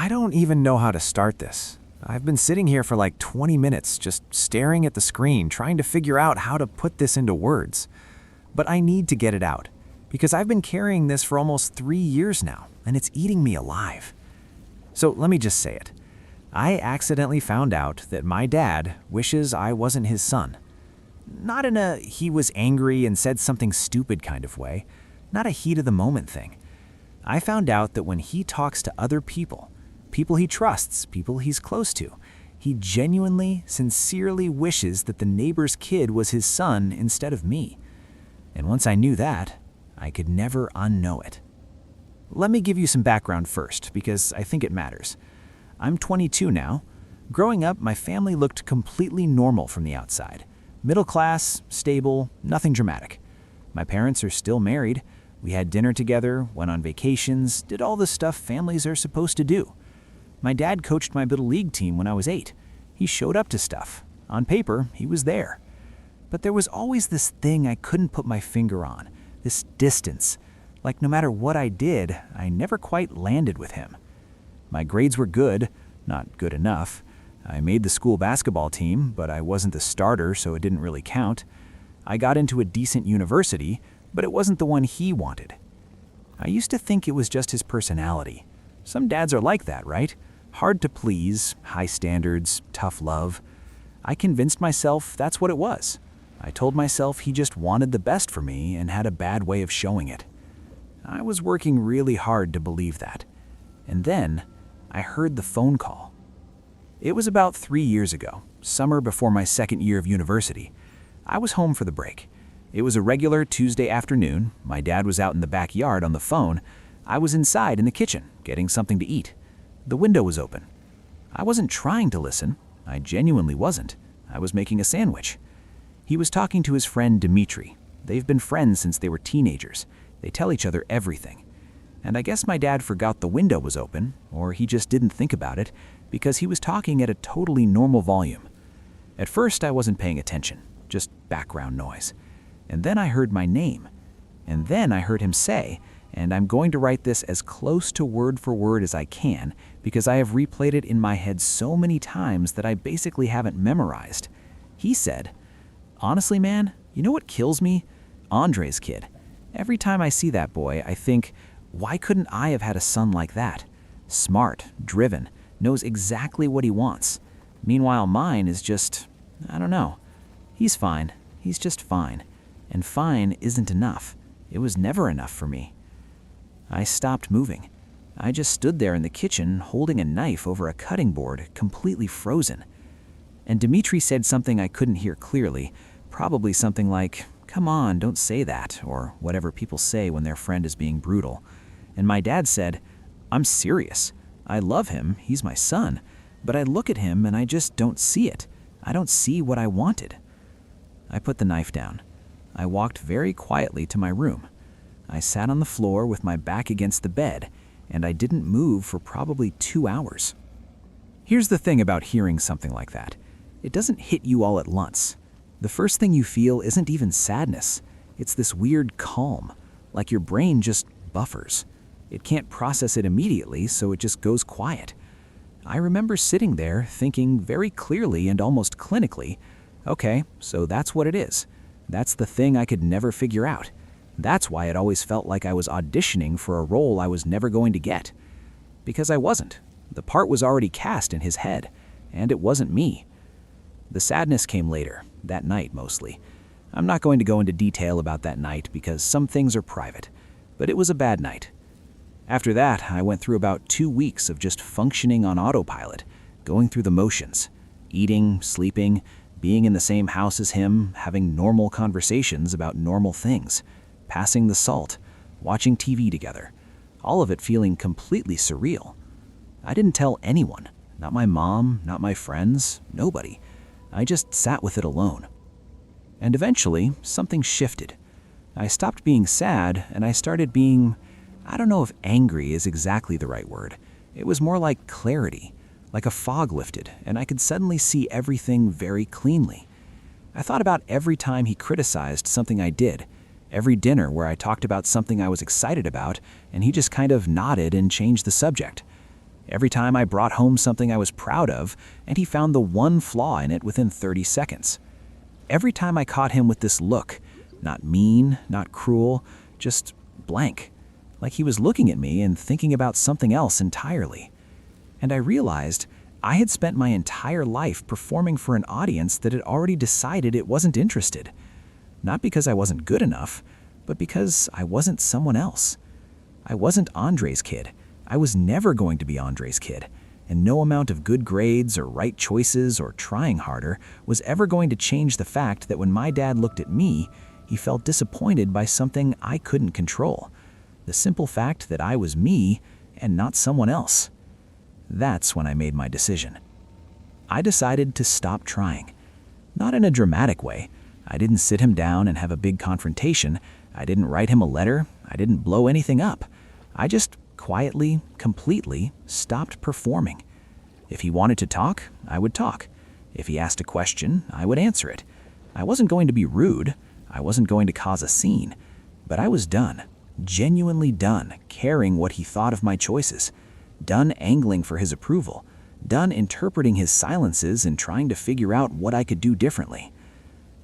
I don't even know how to start this. I've been sitting here for like 20 minutes just staring at the screen, trying to figure out how to put this into words. But I need to get it out, because I've been carrying this for almost 3 years now, and it's eating me alive. So let me just say it. I accidentally found out that my dad wishes I wasn't his son. Not in a he was angry and said something stupid kind of way, not a heat of the moment thing. I found out that when he talks to other people he trusts, people he's close to, he genuinely, sincerely wishes that the neighbor's kid was his son instead of me. And once I knew that, I could never unknow it. Let me give you some background first, because I think it matters. I'm 22 now. Growing up, my family looked completely normal from the outside. Middle class, stable, nothing dramatic. My parents are still married. We had dinner together, went on vacations, did all the stuff families are supposed to do. My dad coached my little league team when I was 8. He showed up to stuff. On paper, he was there. But there was always this thing I couldn't put my finger on, this distance. Like no matter what I did, I never quite landed with him. My grades were good, not good enough. I made the school basketball team, but I wasn't the starter, so it didn't really count. I got into a decent university, but it wasn't the one he wanted. I used to think it was just his personality. Some dads are like that, right? Hard to please, high standards, tough love. I convinced myself that's what it was. I told myself he just wanted the best for me and had a bad way of showing it. I was working really hard to believe that. And then I heard the phone call. It was about 3 years ago, summer before my second year of university. I was home for the break. It was a regular Tuesday afternoon. My dad was out in the backyard on the phone. I was inside in the kitchen, getting something to eat. The window was open. I wasn't trying to listen. I genuinely wasn't. I was making a sandwich. He was talking to his friend Dimitri. They've been friends since they were teenagers. They tell each other everything. And I guess my dad forgot the window was open, or he just didn't think about it, because he was talking at a totally normal volume. At first, I wasn't paying attention, just background noise. And then I heard my name. And then I heard him say, and I'm going to write this as close to word for word as I can, because I have replayed it in my head so many times that I basically haven't memorized. He said, "Honestly, man, you know what kills me? Andre's kid. Every time I see that boy, I think, why couldn't I have had a son like that? Smart, driven, knows exactly what he wants. Meanwhile, mine is just, I don't know. He's fine. He's just fine. And fine isn't enough. It was never enough for me." I stopped moving. I just stood there in the kitchen holding a knife over a cutting board, completely frozen. And Dimitri said something I couldn't hear clearly, probably something like, "Come on, don't say that," or whatever people say when their friend is being brutal. And my dad said, "I'm serious. I love him, he's my son, but I look at him and I just don't see it. I don't see what I wanted." I put the knife down. I walked very quietly to my room. I sat on the floor with my back against the bed, and I didn't move for probably 2 hours. Here's the thing about hearing something like that. It doesn't hit you all at once. The first thing you feel isn't even sadness. It's this weird calm, like your brain just buffers. It can't process it immediately, so it just goes quiet. I remember sitting there thinking very clearly and almost clinically, okay, so that's what it is. That's the thing I could never figure out. That's why it always felt like I was auditioning for a role I was never going to get. Because I wasn't. The part was already cast in his head, and it wasn't me. The sadness came later, that night mostly. I'm not going to go into detail about that night because some things are private, but it was a bad night. After that, I went through about 2 weeks of just functioning on autopilot, going through the motions, eating, sleeping, being in the same house as him, having normal conversations about normal things, passing the salt, watching TV together, all of it feeling completely surreal. I didn't tell anyone, not my mom, not my friends, nobody. I just sat with it alone. And eventually, something shifted. I stopped being sad and I started being, I don't know if angry is exactly the right word. It was more like clarity, like a fog lifted, and I could suddenly see everything very cleanly. I thought about every time he criticized something I did, every dinner where I talked about something I was excited about, and he just kind of nodded and changed the subject. Every time I brought home something I was proud of, and he found the one flaw in it within 30 seconds. Every time I caught him with this look, not mean, not cruel, just blank, like he was looking at me and thinking about something else entirely. And I realized I had spent my entire life performing for an audience that had already decided it wasn't interested. Not because I wasn't good enough, but because I wasn't someone else. I wasn't Andre's kid. I was never going to be Andre's kid, and no amount of good grades or right choices or trying harder was ever going to change the fact that when my dad looked at me, he felt disappointed by something I couldn't control. The simple fact that I was me and not someone else. That's when I made my decision. I decided to stop trying. Not in a dramatic way. I didn't sit him down and have a big confrontation. I didn't write him a letter. I didn't blow anything up. I just quietly, completely stopped performing. If he wanted to talk, I would talk. If he asked a question, I would answer it. I wasn't going to be rude. I wasn't going to cause a scene. But I was done, genuinely done, caring what he thought of my choices. Done angling for his approval. Done interpreting his silences and trying to figure out what I could do differently.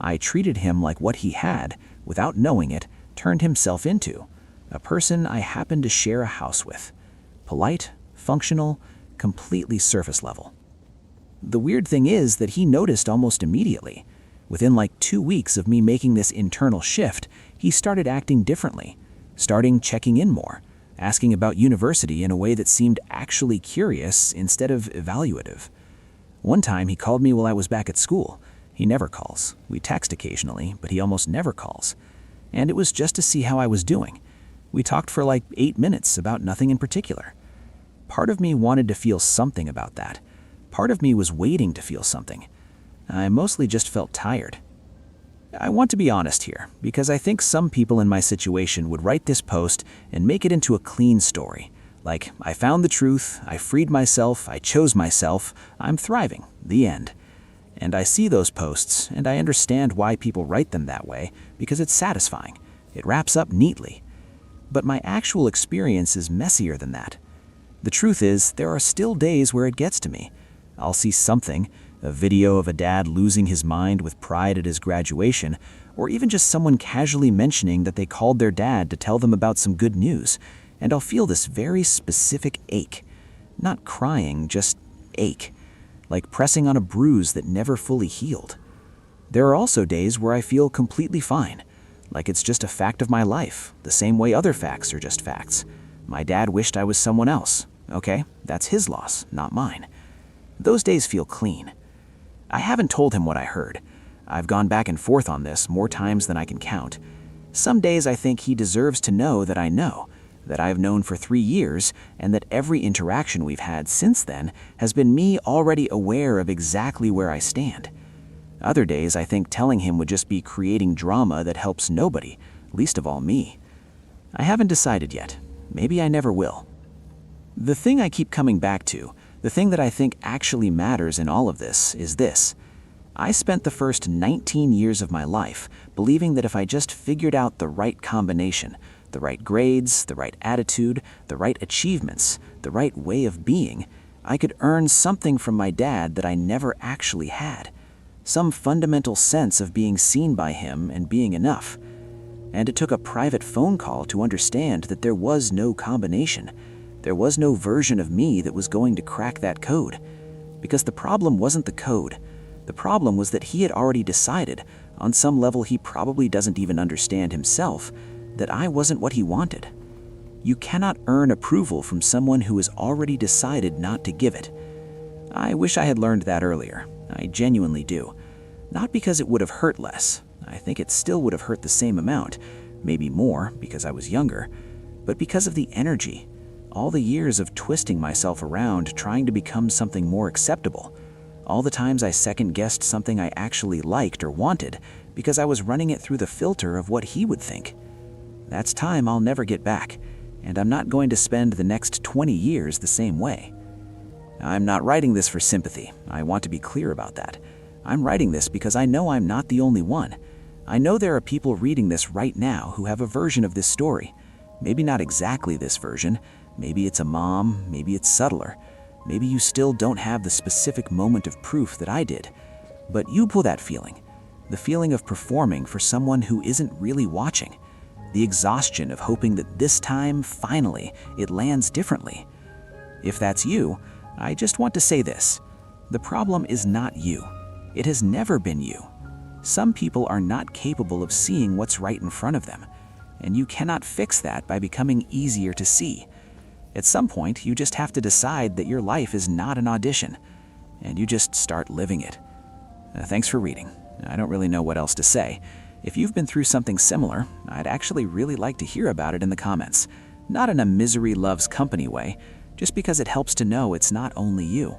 I treated him like what he had, without knowing it, turned himself into. A person I happened to share a house with. Polite, functional, completely surface level. The weird thing is that he noticed almost immediately. Within like 2 weeks of me making this internal shift, he started acting differently, starting checking in more, asking about university in a way that seemed actually curious instead of evaluative. One time he called me while I was back at school. He never calls. We text occasionally, but he almost never calls. And it was just to see how I was doing. We talked for like 8 minutes about nothing in particular. Part of me wanted to feel something about that. Part of me was waiting to feel something. I mostly just felt tired. I want to be honest here, because I think some people in my situation would write this post and make it into a clean story. Like, I found the truth, I freed myself, I chose myself, I'm thriving, the end. And I see those posts, and I understand why people write them that way, because it's satisfying. It wraps up neatly. But my actual experience is messier than that. The truth is, there are still days where it gets to me. I'll see something, a video of a dad losing his mind with pride at his graduation, or even just someone casually mentioning that they called their dad to tell them about some good news, and I'll feel this very specific ache. Not crying, just ache. Like pressing on a bruise that never fully healed. There are also days where I feel completely fine, like it's just a fact of my life, the same way other facts are just facts. My dad wished I was someone else. Okay, that's his loss, not mine. Those days feel clean. I haven't told him what I heard. I've gone back and forth on this more times than I can count. Some days I think he deserves to know, that I've known for 3 years, and that every interaction we've had since then has been me already aware of exactly where I stand. Other days I think telling him would just be creating drama that helps nobody, least of all me. I haven't decided yet. Maybe I never will. The thing I keep coming back to, the thing that I think actually matters in all of this, is this. I spent the first 19 years of my life believing that if I just figured out the right combination, the right grades, the right attitude, the right achievements, the right way of being, I could earn something from my dad that I never actually had. Some fundamental sense of being seen by him and being enough. And it took a private phone call to understand that there was no combination. There was no version of me that was going to crack that code. Because the problem wasn't the code. The problem was that he had already decided, on some level he probably doesn't even understand himself, that I wasn't what he wanted. You cannot earn approval from someone who has already decided not to give it. I wish I had learned that earlier. I genuinely do. Not because it would have hurt less. I think it still would have hurt the same amount, maybe more because I was younger, but because of the energy. All the years of twisting myself around trying to become something more acceptable. All the times I second-guessed something I actually liked or wanted because I was running it through the filter of what he would think. That's time I'll never get back, and I'm not going to spend the next 20 years the same way. I'm not writing this for sympathy. I want to be clear about that. I'm writing this because I know I'm not the only one. I know there are people reading this right now who have a version of this story. Maybe not exactly this version. Maybe it's a mom, maybe it's subtler. Maybe you still don't have the specific moment of proof that I did, but you pull that feeling, the feeling of performing for someone who isn't really watching, the exhaustion of hoping that this time, finally, it lands differently. If that's you, I just want to say this. The problem is not you. It has never been you. Some people are not capable of seeing what's right in front of them, and you cannot fix that by becoming easier to see. At some point, you just have to decide that your life is not an audition, and you just start living it. Thanks for reading. I don't really know what else to say. If you've been through something similar, I'd actually really like to hear about it in the comments. Not in a misery loves company way, just because it helps to know it's not only you.